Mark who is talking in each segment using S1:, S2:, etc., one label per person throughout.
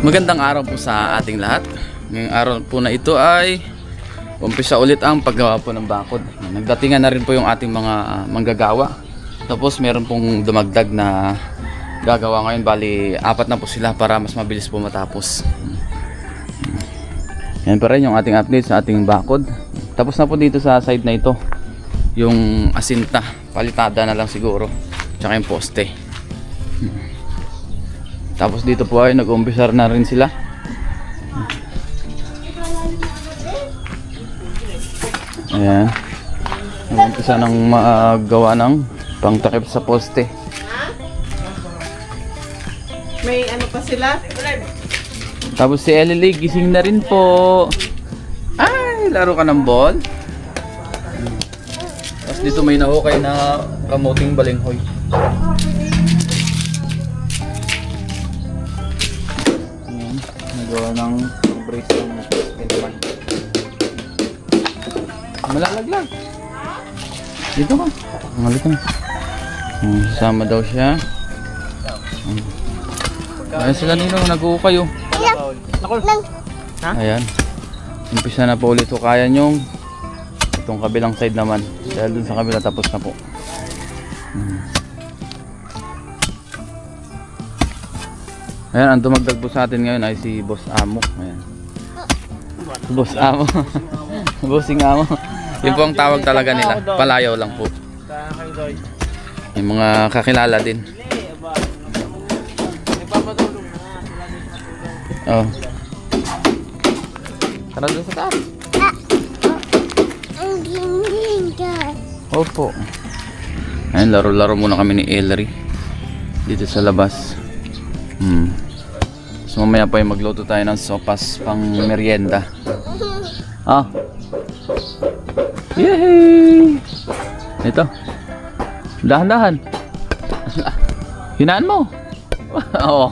S1: Magandang araw po sa ating lahat. Ngayong araw po na ito ay umpisa ulit ang paggawa po ng bakod. Nagdatingan na rin po yung ating mga manggagawa. Tapos meron pong dumagdag na gagawa ngayon. Bali, 4 na po sila para mas mabilis po matapos. Yan pa rin yung ating update sa ating bakod. Tapos na po dito sa side na ito yung asinta. Palitada na lang siguro. Tsaka yung poste. Tapos dito po ay nag-umpisa na rin sila. Ayan. Nag-umpisa ng magawa ng pangtakip sa poste.
S2: May ano pa sila?
S1: Tapos si Ellie gising na rin po. Ay, laro ka ng ball. Tapos dito may nahukay na kamuting balinghoy. Ayan, nagawa ng brace ng naman. Malalaglag. Dito ka. Malito na. Sama daw siya. Ayan sila ninong, nag-uukay oh. Ayan. Umpisa na po ulit hukayan yung itong kabilang side naman. Dahil dun sa kabila tapos na po. Ayan, ang dumagdag po sa atin ngayon ay si Boss Amo. Ayan. Boss Amo. Bossing Amo. Yun po ang tawag talaga nila. Palayaw lang po. Yung mga kakilala din. Oh. Tara doon sa taas. Opo. Ayun, laro-laro muna kami ni Ellery dito sa labas. So mamaya pa yung magluto tayo ng sopas pang merienda. Ah. Yay! Ito. Dahan-dahan. Hinaan mo. Oh.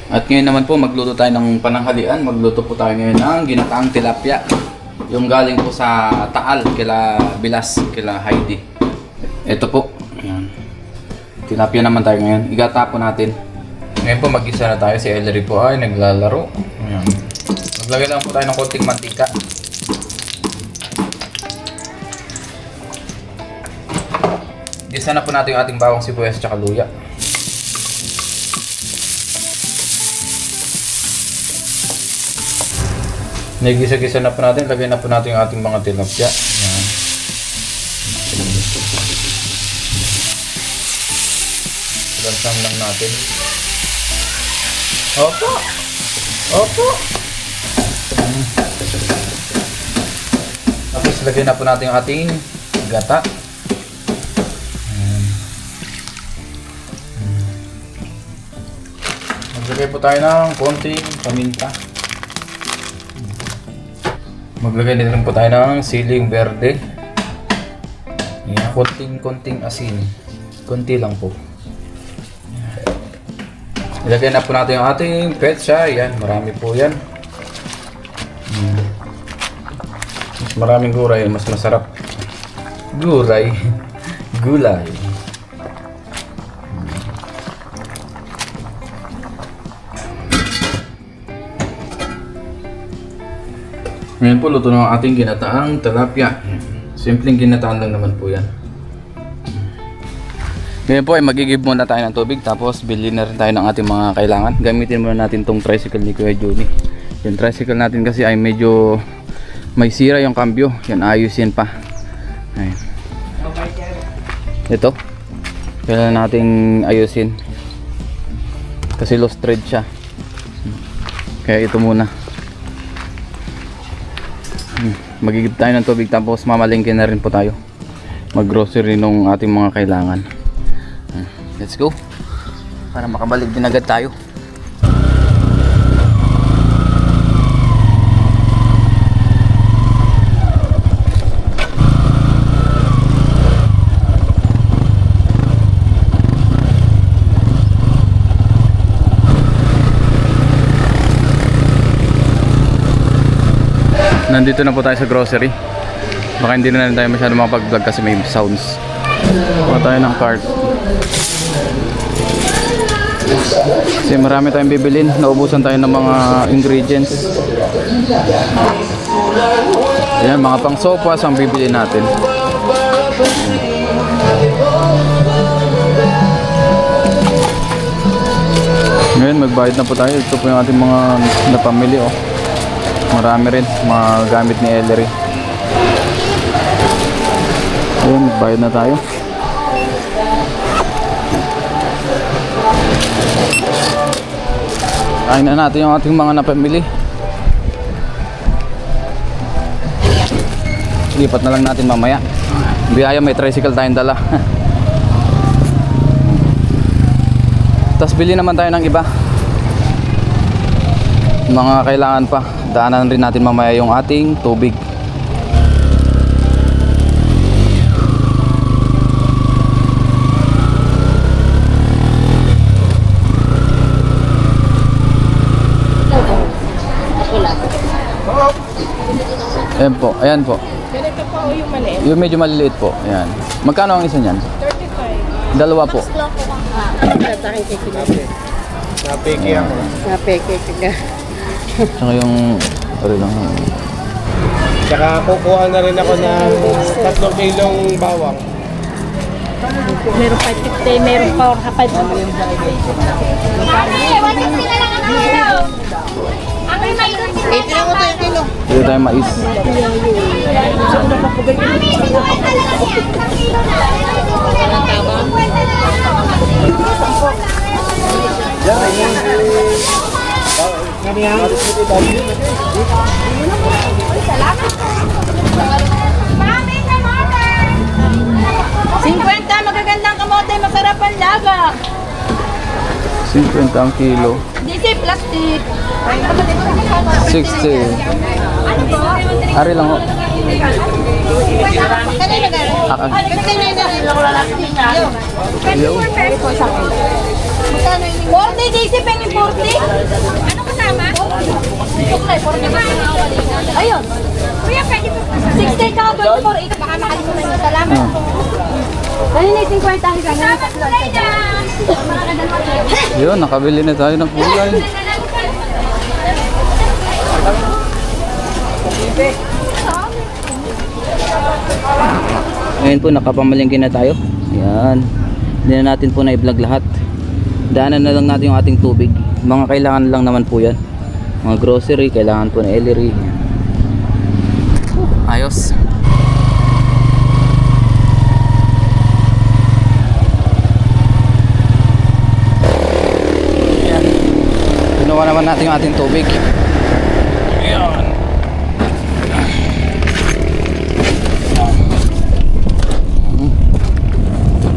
S1: At ngayon naman po magluto tayo ng pananghalian. Magluto po tayo ngayon ng ginataang tilapia. Yung galing po sa Taal, kila Bilas, kila Heidi. Ito po. Ayan. Tilapia naman tayo ngayon. Igata po natin. Ngayon po mag-isa na tayo. Si Ellery po ay naglalaro. Ayan. Maglagay lang po tayo ng konting mantika. Gisa na po natin yung ating bawang sibuyas at luya. Nagisa-gisa na po natin, lagay na po natin yung ating mga tilapia. Ayan. Lansam lang natin. Opo! Opo! Tapos lagay na po natin yung ating gata. Ayan. Maglagay po tayo ng konting paminta. Maglagay din rin po tayo ng siling verde. Ayan, konting asin. Konti lang po. Ilagay na po natin yung ating petsa. Ayan, marami po yan. Mas maraming gulay, mas masarap. Gulay. Gulay. Ngayon po, luto na ang ating ginataang tilapia. Simpleng ginataan lang naman po yan. Ngayon po ay magigib muna tayo ng tubig. Tapos bilhin na rin tayo ng ating mga kailangan. Gamitin muna natin tong tricycle ni Kuya Johnny. Yung tricycle natin kasi ay medyo may sira yung cambio. Yan, ayusin pa. Ayan. Ito. Kailangan nating ayusin. Kasi lost thread siya. Kaya ito muna. Magigib tayo ng tubig tapos mamalingkin na rin po tayo. mag-grocery nung ating mga kailangan. Let's go. Para makabalik din agad tayo. Nandito na po tayo sa grocery. Baka hindi na tayo masyado makapag-vlog kasi may sounds. Kuha tayo ng cart. Kasi marami tayong bibilin. Naubusan tayo ng mga ingredients. Ayan, mga pang sopas ang bibilin natin. Ngayon magbayad na po tayo. Ito po yung ating mga napamili oh. Marami rin mga gamit ni Ellery. Ayun, magbayad na tayo. Kain na natin yung ating mga napamili. Lipat na lang natin mamaya. Biyaya, may tricycle tayong dala. Tapos bili naman tayo ng iba. Mga kailangan pa. Daanan rin natin mamaya yung ating tubig. Ayan po, ayan po.
S2: Ganito po yung maliit.
S1: Yung medyo maliliit po. Ayan. Magkano ang isa niyan?
S2: 35.
S1: Dalawa po.
S3: Napiki ako.
S2: Napeke ka.
S1: Tsaka yung ano lang.
S3: Tsaka kukuha na rin ako ng 3 kilong bawang.
S4: Meron 550, meron pa 500.
S1: Dito tayo mais.
S4: Mami, kamote! 50, magagandang kamote, masarap ang laga.
S1: 50 ang kilo.
S4: Disi, plastic.
S1: 60. Ari lang ho. Yo.
S4: 40, Disi, pengi 40. Ano kasama? Ayun. Kuya, pwede po. 60 ka, 24. Ito, baka makalimutan nyo. Salamat. Ano na 50 ang gano'n?
S1: Yun, nakabili na tayo ng gulay. Ngayon po, nakapamalingkin na tayo. Yan. Hindi na natin po na-vlog lahat. Daanan na lang natin yung ating tubig. Mga kailangan lang naman po yan. Mga grocery, kailangan po na Ellery. Ayos. Yan. Pinuha naman natin yung ating tubig. Ayan.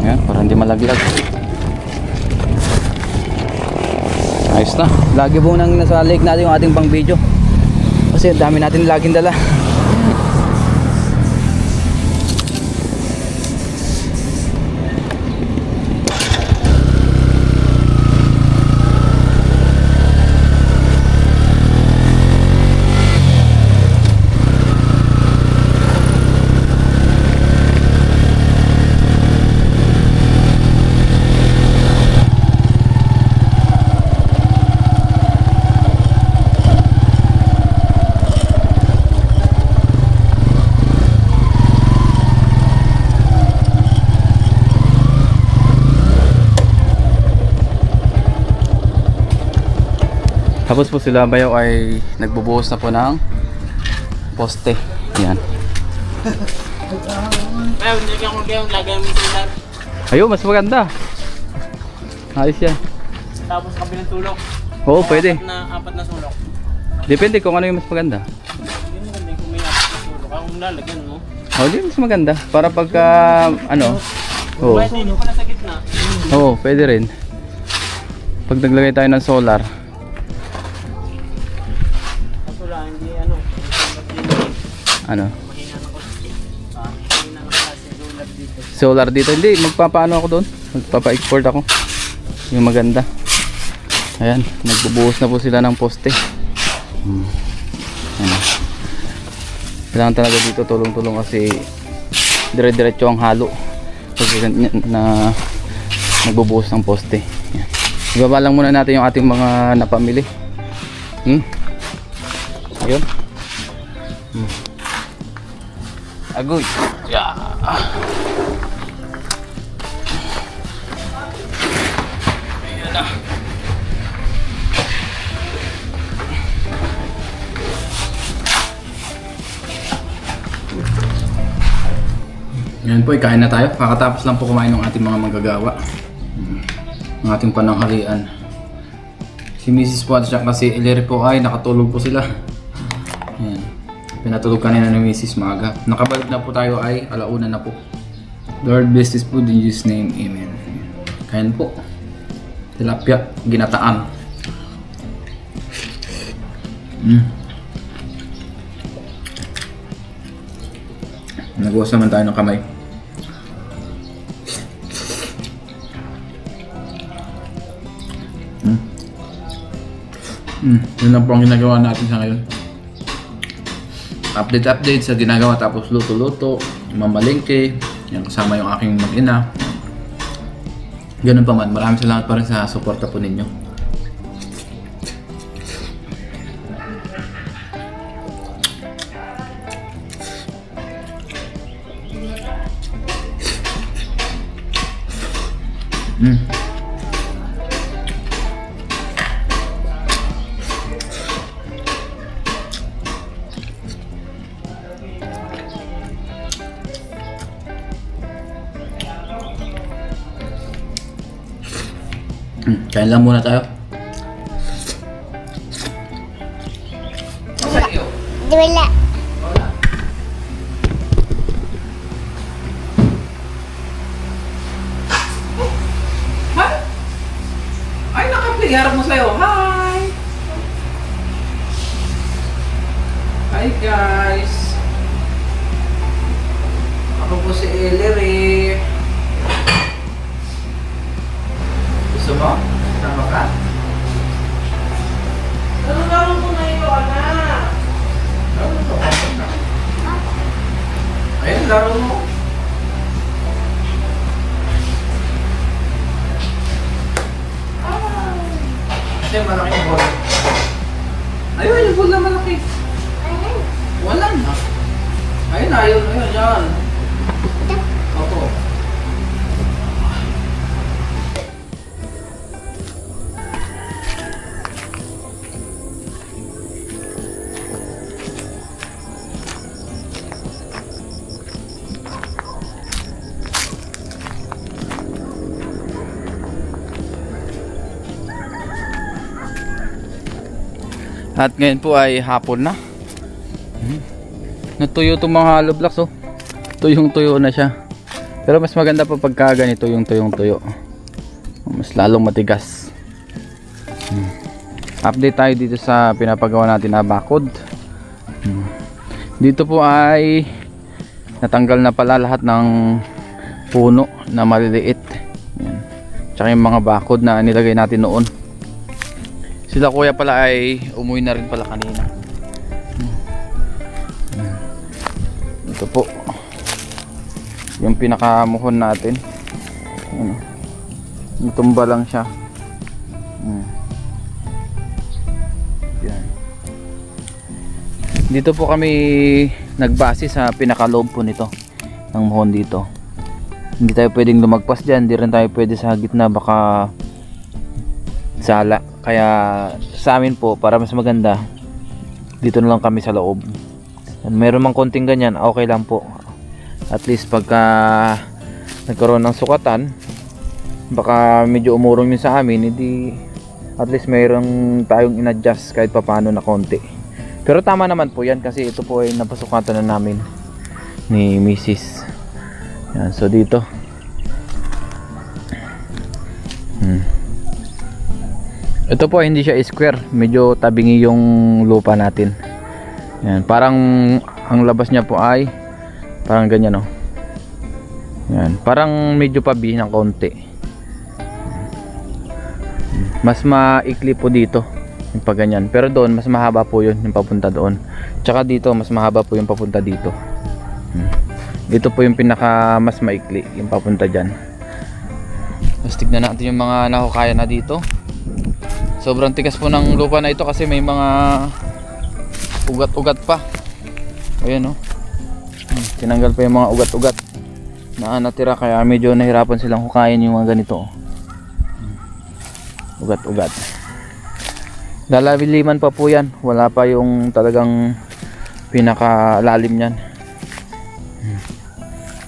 S1: Ayan, para hindi malaglag. Ayos na. Lagi po nang nasa lake natin yung ating pang video. Kasi dami natin laging dala. Tapos po sila bayaw ay nagbubuhos na po ng poste. Yan.
S3: Ay, hindi ka kung kayong lagay mo sila.
S1: Ayun, mas maganda. Ayos yan.
S3: Tapos kabilang tulok.
S1: Oo, pwede.
S3: Apat na sulok.
S1: Depende kung ano yung mas maganda.
S3: Hindi mo kung may apat na sulok. Ang lalagyan mo.
S1: Oh, di mas maganda. Para pagka, ano, oh.
S3: Dito ko na sa gitna.
S1: Oo, pwede rin. Pag naglagay tayo ng solar.
S3: Kaso lang, hindi ano.
S1: Ano?
S3: Mahina na konti. Mahina na klase solar dito.
S1: Solar dito. Hindi, magpapaano ako doon. Magpapa-export ako. Yung maganda. Ayan, nagbubuhos na po sila ng poste. Ayan. Kailangan talaga dito tulong-tulong kasi dire-diretso ang halo. Kasi na nagbubuhos ng poste. Ayan. Ibaba lang muna natin yung ating mga napamili. Ayun. Agoy. Yeah. Ayan na. Ngayon po, kain na tayo. Kakatapos lang po kumain ng ating mga manggagawa. Ang ating pananghalian. Si Mrs. po at siya kasi Ellery po ay nakatulog po sila. Ayan. Pinatulog kanina ni Mrs. maaga. Nakabalik na po tayo ay alauna na po. Lord bless this food in Jesus' name. Amen. Kain po. Tilapia, ginataan. Nagwas naman tayo ng kamay. Yun lang po ang ginagawa natin sa ngayon. Update sa ginagawa, tapos luto-luto, mamalingke, yan kasama yung aking mag-ina. Ganun pa man, maraming salamat pa rin sa suporta po ninyo. Kain lang muna tayo.
S4: Wala.
S1: Ay, naka-play. Harap mo sa'yo. Hi! Hi guys! Ako po si Ellery. Gusto mo? Tama ka? Laro mo na yung anak. Laro mo. Ayun, laro mo. Kasi malaking ball. Ayun, yung ball na malaki. Wala na. Ayun, ayun, yan. Opo. At ngayon po ay hapon na. Natuyo itong mga hollow blocks, oh. Tuyong-tuyo na siya. Pero mas maganda pa pagka ganito yung tuyong-tuyo. Mas lalong matigas. Update tayo dito sa pinapagawa natin na bakod. Dito po ay natanggal na pala lahat ng puno na maliliit. Yan. Tsaka yung mga bakod na nilagay natin noon. Sila kuya pala ay umuwi na rin pala kanina. Ito po yung pinakamuhon natin. Natumba lang siya. Yan. Dito po kami nagbase sa pinakaloob po nito ng muhon dito. Hindi tayo pwedeng lumagpas dyan. Hindi rin tayo pwede sa gitna, baka sala. Kaya sa amin po, para mas maganda, dito na lang kami sa loob. Meron mang konting ganyan, okay lang po. At least pagka nagkaroon ng sukatan, baka medyo umurong yun sa amin, hindi, at least mayroong tayong in-adjust kahit papano na konti. Pero tama naman po yan kasi ito po ay napasukatan na namin. ni Mrs. Yan, so dito. Ito po hindi siya square, medyo tabingi yung lupa natin. Yan, parang ang labas niya po ay parang ganyan, oh. Yan, parang medyo pabi ng konti. Mas maikli po dito yung pag ganyan, pero doon mas mahaba po yun yung papunta doon. Tsaka dito mas mahaba po yung papunta dito. Dito po yung pinaka mas maikli yung papunta dyan. Tapos tignan natin yung mga nahukayan na dito. Sobrang tigas po ng lupa na ito kasi may mga ugat-ugat pa. Ayan, oh. Tinanggal pa yung mga ugat-ugat na natira, kaya medyo nahirapan silang hukayin yung mga ganito, oh. Ugat-ugat. Lalaliman pa po yan. Wala pa yung talagang pinakalalim yan.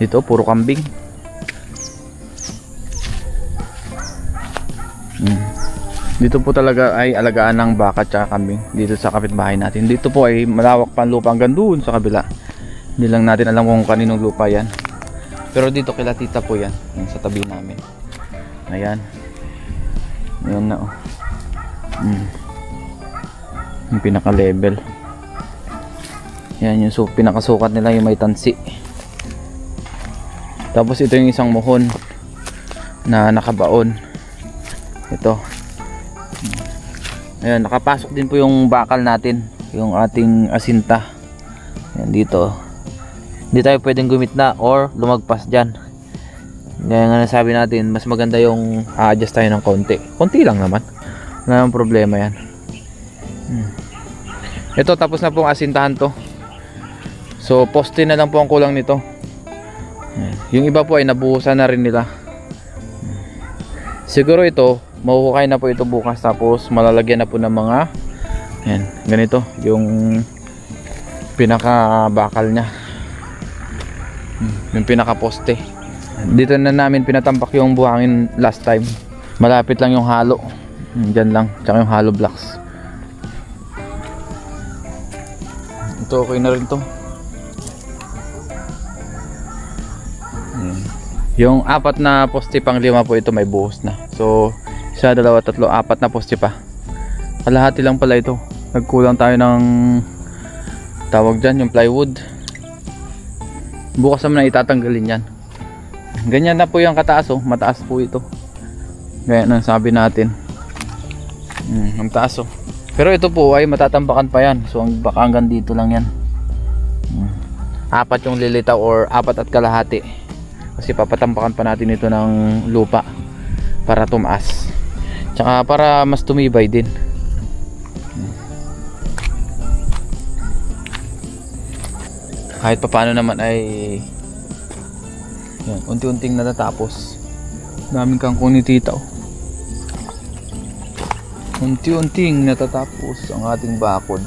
S1: Dito puro kambing. Dito po talaga ay alagaan ng baka at kambing dito sa kapitbahay natin. Dito po ay malawak pa ang lupa hanggang doon sa kabila. Hindi lang natin alam kung kaninong lupa yan. Pero dito kila tita po yan, yung sa tabi namin. Ayan. Ayan na, oh. Yung pinaka level. Yan yung pinakasukat nila, yung may tansi. Tapos ito yung isang muhon na nakabaon. Ito. Ayan, nakapasok din po yung bakal natin, yung ating asinta. Ayan, dito. Hindi tayo pwedeng gumitna or lumagpas dyan. Kaya nga nasabi natin, mas maganda yung adjust tayo ng konti. Konti lang naman. Wala namang problema yan. Ito, tapos na pong asintahan to. So, poste na lang po ang kulang nito. Ayan. Yung iba po ay nabuhusan na rin nila. Siguro ito, mahuhukay na po ito bukas, tapos malalagyan na po ng mga yan, ganito yung pinaka bakal nya, yung pinaka poste. Dito na namin pinatambak yung buhangin last time. Malapit lang yung halo, dyan lang, tsaka yung hollow blocks. Ito okay na rin to. Yung apat na poste pang lima po ito may buhos na. So, isa, dalawa, tatlo, apat na poste pa. Kalahati lang pala ito. Nagkulang tayo ng tawag dyan, yung plywood. Bukas naman na itatanggalin yan. Ganyan na po yung kataas, oh. Mataas po ito. Gaya nang sabi natin. Ang taas, oh. Pero ito po ay matatambakan pa yan. So, baka hanggang dito lang yan. Apat yung lilitaw or apat at kalahati. Kasi papatambakan pa natin ito ng lupa para tumaas. Tsaka para mas tumibay din. Kahit papaano naman ay yan, unti-unting natatapos. Daming kangkong ni tita, oh. Unti-unting natatapos ang ating bakod.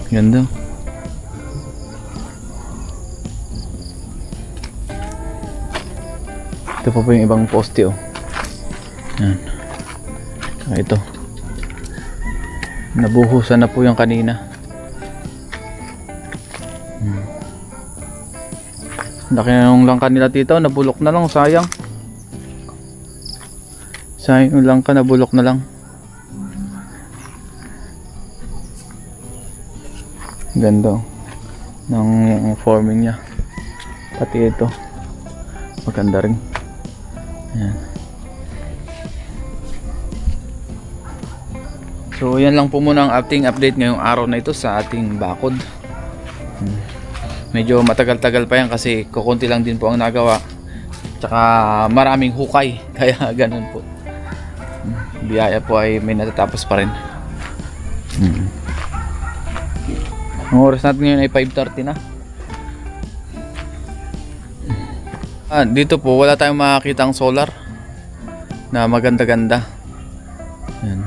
S1: Ganda. Ito pa po yung ibang poste, oh. Yan. Ito. Nabuhusan na po yung kanina. Laki na yung langka nila tita, nabulok na lang, sayang. Sayang yung langka, nabulok na lang. Ganda, oh, ng forming niya. Pati ito maganda rin. Ayan. So yan lang po muna ang ating update ngayong araw na ito sa ating bakod. Medyo matagal-tagal pa yan kasi kukunti lang din po ang nagawa. Tsaka maraming hukay, kaya ganun po. Biyaya po ay may natatapos pa rin. Ang oras natin ngayon ay 5:30 na. Dito po wala tayong makakitang solar na maganda-ganda. Yan.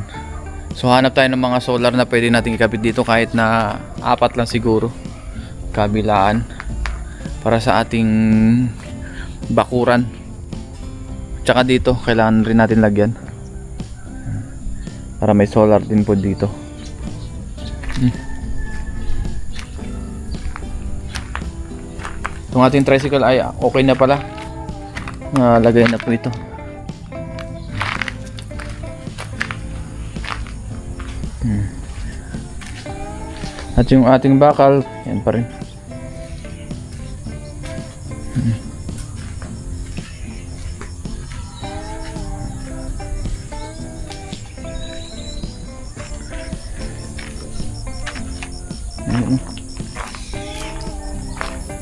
S1: So hanap tayo ng mga solar na pwede natin ikabit dito, kahit na 4 lang siguro kabilaan para sa ating bakuran. Tsaka dito, kailangan rin natin lagyan. Para may solar din po dito. Itong ating tricycle ay okay na pala. Nalagay na po ito. At yung ating bakal, yan pa rin.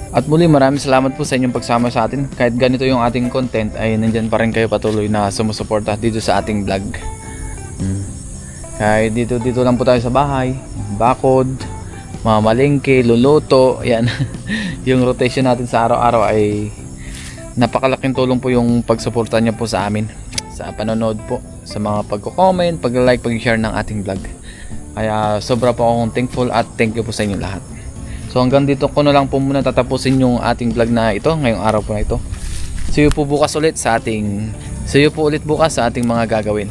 S1: At muli, maraming salamat po sa inyong pagsama sa atin. Kahit ganito yung ating content, ay nandyan pa rin kayo patuloy na sumusuporta dito sa ating vlog. Kahit dito lang po tayo sa bahay, bakod, mamalengke, luluto, yan. Yung rotation natin sa araw-araw ay napakalaking tulong po yung pagsuporta niyo po sa amin. Sa panonood po, sa mga pagko-comment, pag-like, pag-share ng ating vlog. Kaya sobra po akong thankful at thank you po sa inyo lahat. So hanggang dito ko na lang po muna tatapusin yung ating vlog na ito, ngayong araw po na ito. See you po ulit bukas sa ating mga gagawin.